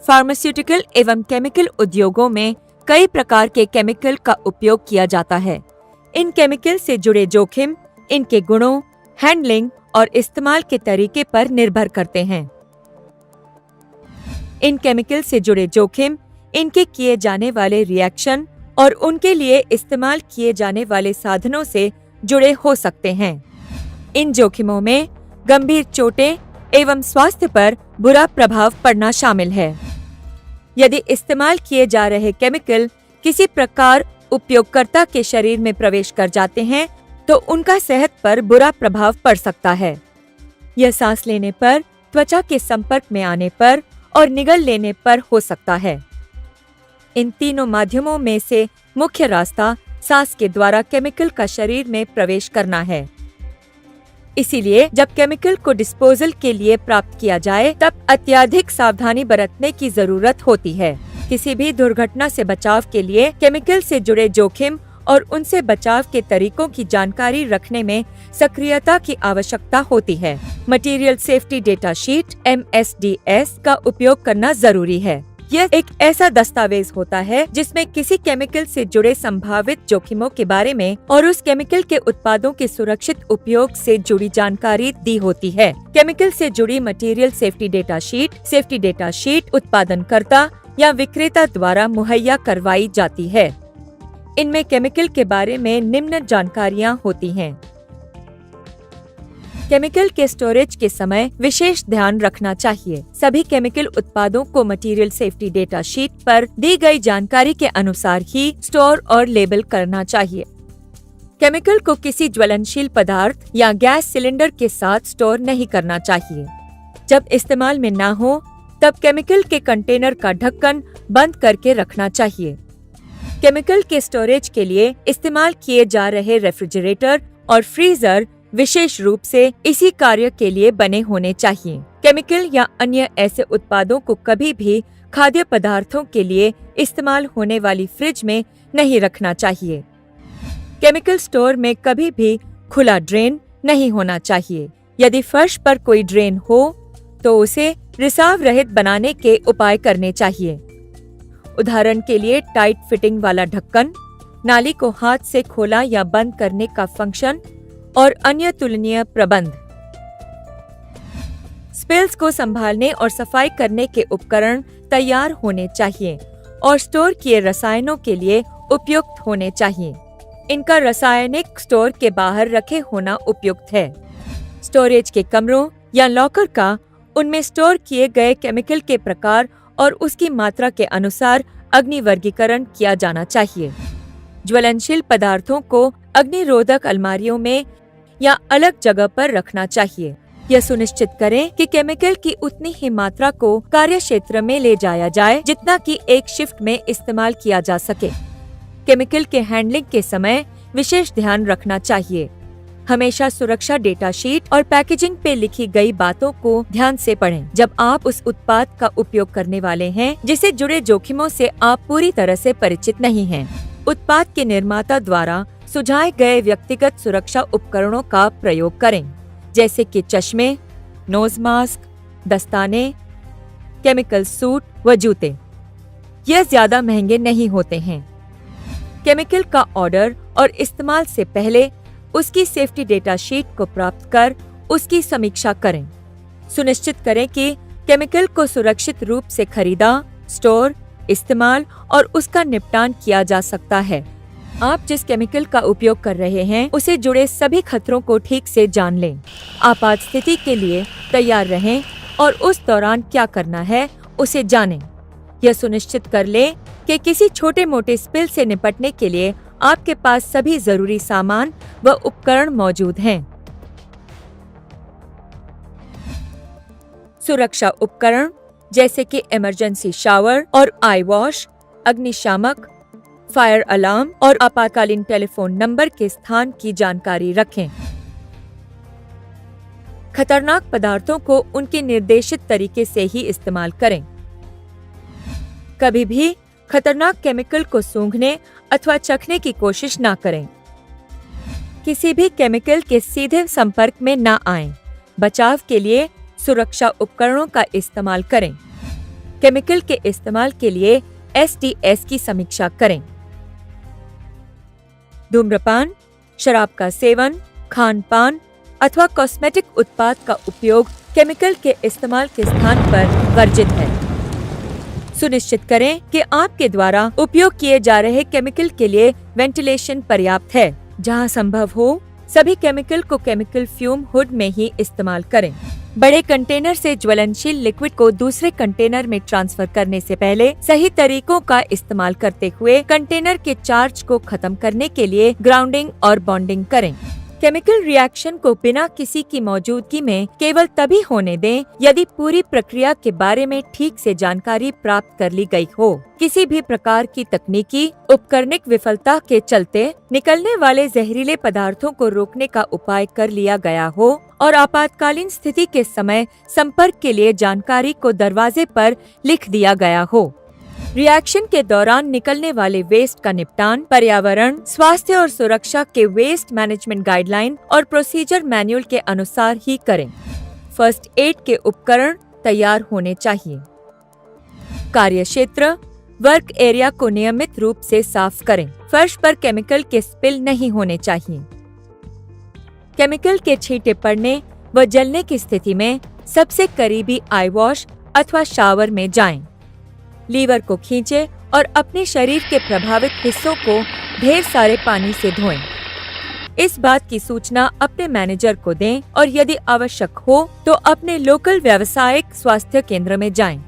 Pharmaceutical एवं chemical उद्योगों में कई प्रकार के केमिकल का उपयोग किया जाता है। इन केमिकल से जुड़े जोखिम इनके गुणों, हैंडलिंग और इस्तेमाल के तरीके पर निर्भर करते हैं। इन केमिकल से जुड़े जोखिम इनके किए जाने वाले रिएक्शन और उनके लिए इस्तेमाल किए जाने वाले साधनों से जुड़े हो सकते हैं। इन जोखिमों में गंभीर चोटें एवं स्वास्थ्य पर बुरा प्रभाव पड़ना शामिल है। यदि इस्तेमाल किए जा रहे केमिकल किसी प्रकार उपयोगकर्ता के शरीर में प्रवेश कर जाते हैं तो उनका सेहत पर बुरा प्रभाव पड़ सकता है। यह सांस लेने पर, त्वचा के संपर्क में आने पर और निगल लेने पर हो सकता है। इन तीनों माध्यमों में से मुख्य रास्ता सांस के द्वारा केमिकल का शरीर में प्रवेश करना है। इसीलिए जब केमिकल को डिस्पोजल के लिए प्राप्त किया जाए तब अत्यधिक सावधानी बरतने की जरूरत होती है। किसी भी दुर्घटना से बचाव के लिए केमिकल से जुड़े जोखिम और उनसे बचाव के तरीकों की जानकारी रखने में सक्रियता की आवश्यकता होती है। Material safety data sheet (MSDS) का उपयोग करना जरूरी है। यह एक ऐसा दस्तावेज होता है जिसमें किसी केमिकल से जुड़े संभावित जोखिमों के बारे में और उस केमिकल के उत्पादों के सुरक्षित उपयोग से जुड़ी जानकारी दी होती है। केमिकल से जुड़ी मटेरियल सेफ्टी डेटा शीट उत्पादनकर्ता या विक्रेता द्वारा मुहैया करवाई जाती है। इनमें केमिकल के बारे में निम्न जानकारियाँ होती हैं। केमिकल के स्टोरेज के समय विशेष ध्यान रखना चाहिए। सभी केमिकल उत्पादों को मटेरियल सेफ्टी डेटा शीट पर दी गई जानकारी के अनुसार ही स्टोर और लेबल करना चाहिए। केमिकल को किसी ज्वलनशील पदार्थ या गैस सिलेंडर के साथ स्टोर नहीं करना चाहिए। जब इस्तेमाल में ना हो तब केमिकल के कंटेनर का ढक्कन बंद करके रखना चाहिए। केमिकल के स्टोरेज के लिए इस्तेमाल किए जा रहे रेफ्रिजरेटर और फ्रीजर विशेष रूप से इसी कार्य के लिए बने होने चाहिए। केमिकल या अन्य ऐसे उत्पादों को कभी भी खाद्य पदार्थों के लिए इस्तेमाल होने वाली फ्रिज में नहीं रखना चाहिए। केमिकल स्टोर में कभी भी खुला ड्रेन नहीं होना चाहिए। यदि फर्श पर कोई ड्रेन हो तो उसे रिसाव रहित बनाने के उपाय करने चाहिए। उदाहरण के लिए टाइट फिटिंग वाला ढक्कन, नाली को हाथ से खोला या बंद करने का फंक्शन और अन्य तुलनीय प्रबंध। स्पिल्स को संभालने और सफाई करने के उपकरण तैयार होने चाहिए और स्टोर किए रसायनों के लिए उपयुक्त होने चाहिए। इनका रासायनिक स्टोर के बाहर रखे होना उपयुक्त है। स्टोरेज के कमरों या लॉकर का उनमें स्टोर किए गए केमिकल के प्रकार और उसकी मात्रा के अनुसार अग्नि वर्गीकरण किया जाना चाहिए। ज्वलनशील पदार्थों को अग्निरोधक अलमारियों में या अलग जगह पर रखना चाहिए। यह सुनिश्चित करें कि केमिकल की उतनी ही मात्रा को कार्य क्षेत्र में ले जाया जाए जितना कि एक शिफ्ट में इस्तेमाल किया जा सके। केमिकल के हैंडलिंग के समय विशेष ध्यान रखना चाहिए। हमेशा सुरक्षा डेटा शीट और पैकेजिंग पे लिखी गई बातों को ध्यान से पढ़ें जब आप उस उत्पाद का उपयोग करने वाले हैं जिसे जुड़े जोखिमों से आप पूरी तरह से परिचित नहीं हैं। उत्पाद के निर्माता द्वारा सुझाए गए व्यक्तिगत सुरक्षा उपकरणों का प्रयोग करें, जैसे कि चश्मे, नोज मास्क, दस्ताने, केमिकल सूट व जूते। यह ज्यादा महंगे नहीं होते हैं। केमिकल का ऑर्डर और इस्तेमाल से पहले उसकी सेफ्टी डेटा शीट को प्राप्त कर उसकी समीक्षा करें। सुनिश्चित करें कि केमिकल को सुरक्षित रूप से खरीदा, स्टोर, इस्तेमाल और उसका निपटान किया जा सकता है। आप जिस केमिकल का उपयोग कर रहे हैं उसे जुड़े सभी खतरों को ठीक से जान लें। आपात स्थिति के लिए तैयार रहें और उस दौरान क्या करना है उसे जानें। यह सुनिश्चित कर लें कि किसी छोटे मोटे स्पिल से निपटने के लिए आपके पास सभी जरूरी सामान व उपकरण मौजूद हैं। सुरक्षा उपकरण जैसे कि इमरजेंसी शावर और आई वॉश, अग्निशामक, फायर अलार्म और आपातकालीन टेलीफोन नंबर के स्थान की जानकारी रखें। खतरनाक पदार्थों को उनके निर्देशित तरीके से ही इस्तेमाल करें। कभी भी खतरनाक केमिकल को सूंघने अथवा चखने की कोशिश ना करें। किसी भी केमिकल के सीधे संपर्क में ना आएं। बचाव के लिए सुरक्षा उपकरणों का इस्तेमाल करें। केमिकल के इस्तेमाल के लिए STS की समीक्षा करें। धूम्रपान, शराब का सेवन, खान पान अथवा कॉस्मेटिक उत्पाद का उपयोग केमिकल के इस्तेमाल के स्थान पर वर्जित है। सुनिश्चित करें कि आपके द्वारा उपयोग किए जा रहे केमिकल के लिए वेंटिलेशन पर्याप्त है। जहां संभव हो, सभी केमिकल को केमिकल फ्यूम हुड में ही इस्तेमाल करें। बड़े कंटेनर से ज्वलनशील लिक्विड को दूसरे कंटेनर में ट्रांसफर करने से पहले सही तरीकों का इस्तेमाल करते हुए कंटेनर के चार्ज को खत्म करने के लिए ग्राउंडिंग और बॉन्डिंग करें। केमिकल रिएक्शन को बिना किसी की मौजूदगी में केवल तभी होने दें यदि पूरी प्रक्रिया के बारे में ठीक से जानकारी प्राप्त कर ली गई हो। किसी भी प्रकार की तकनीकी उपकरणिक विफलता के चलते निकलने वाले जहरीले पदार्थों को रोकने का उपाय कर लिया गया हो और आपातकालीन स्थिति के समय संपर्क के लिए जानकारी को दरवाजे पर लिख दिया गया हो। रिएक्शन के दौरान निकलने वाले वेस्ट का निपटान पर्यावरण, स्वास्थ्य और सुरक्षा के वेस्ट मैनेजमेंट गाइडलाइन और प्रोसीजर मैनुअल के अनुसार ही करें। फर्स्ट एड के उपकरण तैयार होने चाहिए। कार्यक्षेत्र, वर्क एरिया को नियमित रूप से साफ करें। फर्श पर केमिकल के स्पिल नहीं होने चाहिए। केमिकल के छींटे पड़ने व जलने की स्थिति में सबसे करीबी आई वॉश अथवा शावर में जाएं। लीवर को खींचें और अपने शरीर के प्रभावित हिस्सों को ढेर सारे पानी से धोएं। इस बात की सूचना अपने मैनेजर को दें और यदि आवश्यक हो तो अपने लोकल व्यावसायिक स्वास्थ्य केंद्र में जाएं।